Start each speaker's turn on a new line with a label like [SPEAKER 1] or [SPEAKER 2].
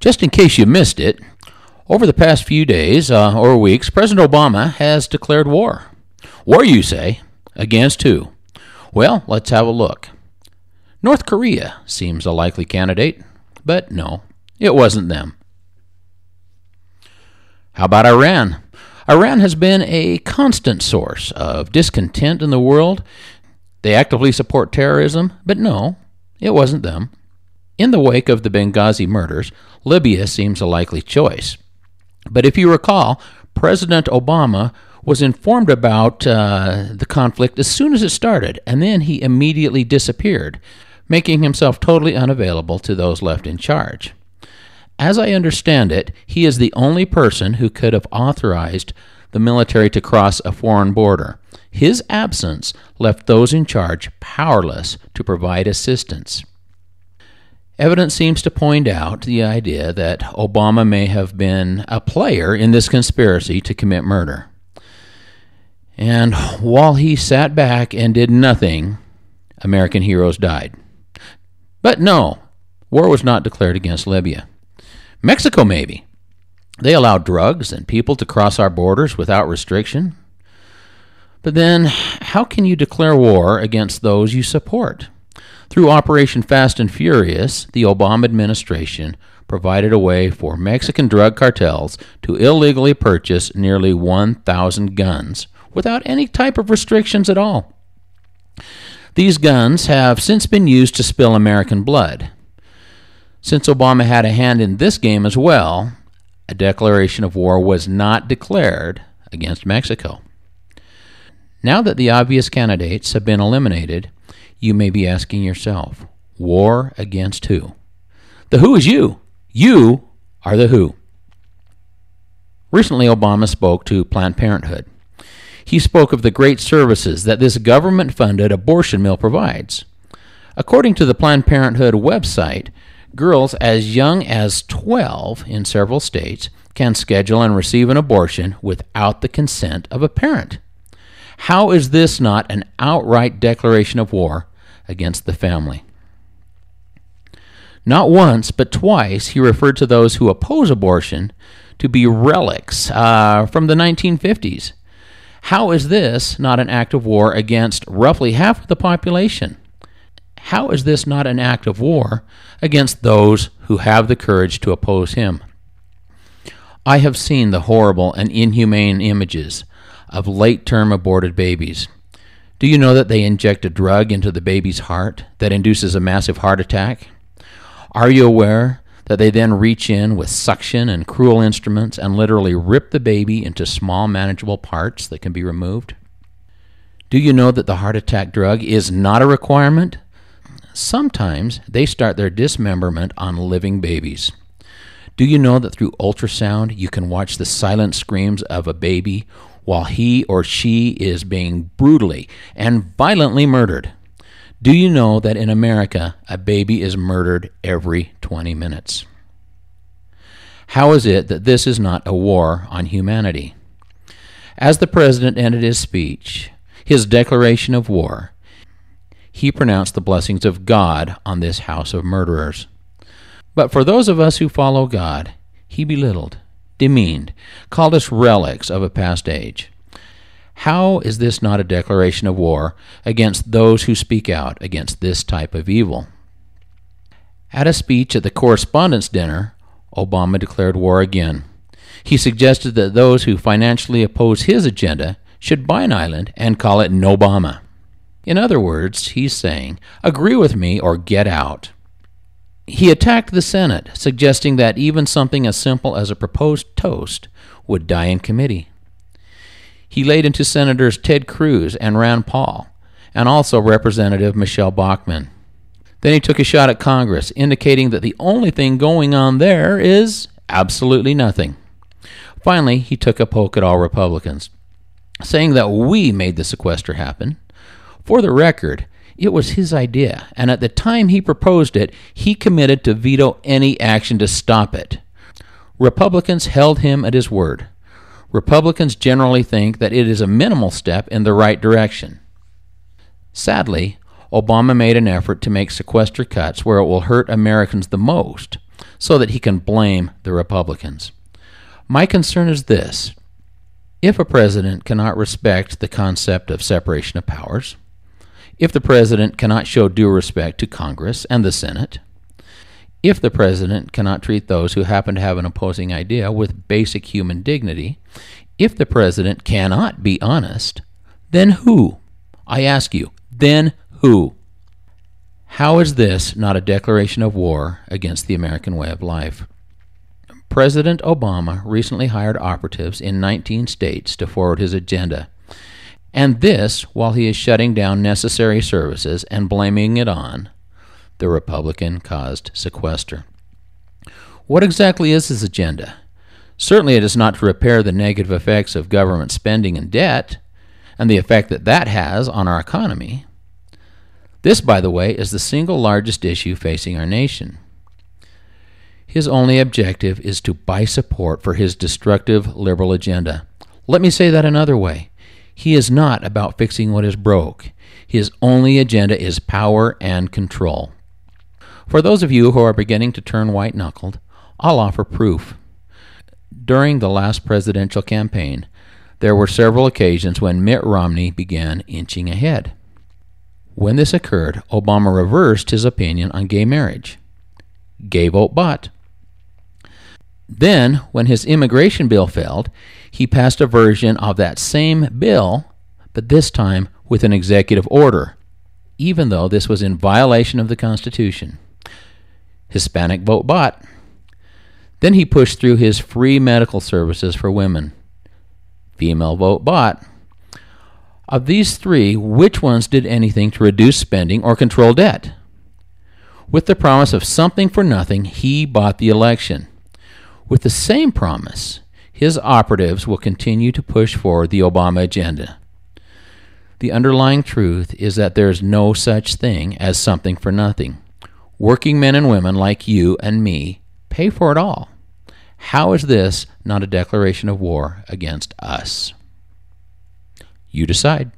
[SPEAKER 1] Just in case you missed it, over the past few days or weeks, President Obama has declared war. War, you say? Against who? Well, let's have a look. North Korea seems a likely candidate, but no, it wasn't them. How about Iran? Iran has been a constant source of discontent in the world. They actively support terrorism, but no, it wasn't them. In the wake of the Benghazi murders, Libya seems a likely choice. But if you recall, President Obama was informed about the conflict as soon as it started, and then he immediately disappeared, making himself totally unavailable to those left in charge. As I understand it, he is the only person who could have authorized the military to cross a foreign border. His absence left those in charge powerless to provide assistance. Evidence seems to point out the idea that Obama may have been a player in this conspiracy to commit murder. And while he sat back and did nothing, American heroes died. But no, war was not declared against Libya. Mexico, maybe. They allowed drugs and people to cross our borders without restriction. But then, how can you declare war against those you support? Through Operation Fast and Furious, the Obama administration provided a way for Mexican drug cartels to illegally purchase nearly 1,000 guns without any type of restrictions at all. These guns have since been used to spill American blood. Since Obama had a hand in this game as well, a declaration of war was not declared against Mexico. Now that the obvious candidates have been eliminated, you may be asking yourself, war against who? The who is you. You are the who. Recently, Obama spoke to Planned Parenthood. He spoke of the great services that this government-funded abortion mill provides. According to the Planned Parenthood website, girls as young as 12 in several states can schedule and receive an abortion without the consent of a parent. How is this not an outright declaration of war against the family? Not once, but twice, he referred to those who oppose abortion to be relics from the 1950s. How is this not an act of war against roughly half of the population? How is this not an act of war against those who have the courage to oppose him? I have seen the horrible and inhumane images of late-term aborted babies. Do you know that they inject a drug into the baby's heart that induces a massive heart attack? Are you aware that they then reach in with suction and cruel instruments and literally rip the baby into small, manageable parts that can be removed? Do you know that the heart attack drug is not a requirement? Sometimes they start their dismemberment on living babies. Do you know that through ultrasound you can watch the silent screams of a baby while he or she is being brutally and violently murdered? Do you know that in America a baby is murdered every 20 minutes? How is it that this is not a war on humanity? As the president ended his speech, his declaration of war, he pronounced the blessings of God on this house of murderers. But for those of us who follow God, he belittled, demeaned, called us relics of a past age. How is this not a declaration of war against those who speak out against this type of evil? At a speech at the Correspondents' Dinner, Obama declared war again. He suggested that those who financially oppose his agenda should buy an island and call it Nobama. In other words, he's saying, agree with me or get out. He attacked the Senate, suggesting that even something as simple as a proposed toast would die in committee. He laid into Senators Ted Cruz and Rand Paul, and also Representative Michelle Bachmann. Then he took a shot at Congress, indicating that the only thing going on there is absolutely nothing. Finally, he took a poke at all Republicans, saying that we made the sequester happen. For the record, it was his idea, and at the time he proposed it, he committed to veto any action to stop it. Republicans held him at his word. Republicans generally think that it is a minimal step in the right direction. Sadly, Obama made an effort to make sequester cuts where it will hurt Americans the most, so that he can blame the Republicans. My concern is this: if a president cannot respect the concept of separation of powers, if the president cannot show due respect to Congress and the Senate, if the president cannot treat those who happen to have an opposing idea with basic human dignity, if the president cannot be honest, then who? I ask you, then who? How is this not a declaration of war against the American way of life? President Obama recently hired operatives in 19 states to forward his agenda, and this while he is shutting down necessary services and blaming it on the Republican-caused sequester. What exactly is his agenda? Certainly it is not to repair the negative effects of government spending and debt, and the effect that that has on our economy. This, by the way, is the single largest issue facing our nation. His only objective is to buy support for his destructive liberal agenda. Let me say that another way. He is not about fixing what is broke. His only agenda is power and control. For those of you who are beginning to turn white-knuckled, I'll offer proof. During the last presidential campaign, there were several occasions when Mitt Romney began inching ahead. When this occurred, Obama reversed his opinion on gay marriage. Gay vote bought. Then, when his immigration bill failed, he passed a version of that same bill, but this time with an executive order, even though this was in violation of the Constitution. Hispanic vote bought. Then he pushed through his free medical services for women. Female vote bought. Of these three, which ones did anything to reduce spending or control debt? With the promise of something for nothing, he bought the election. With the same promise, his operatives will continue to push forward the Obama agenda. The underlying truth is that there is no such thing as something for nothing. Working men and women like you and me pay for it all. How is this not a declaration of war against us? You decide.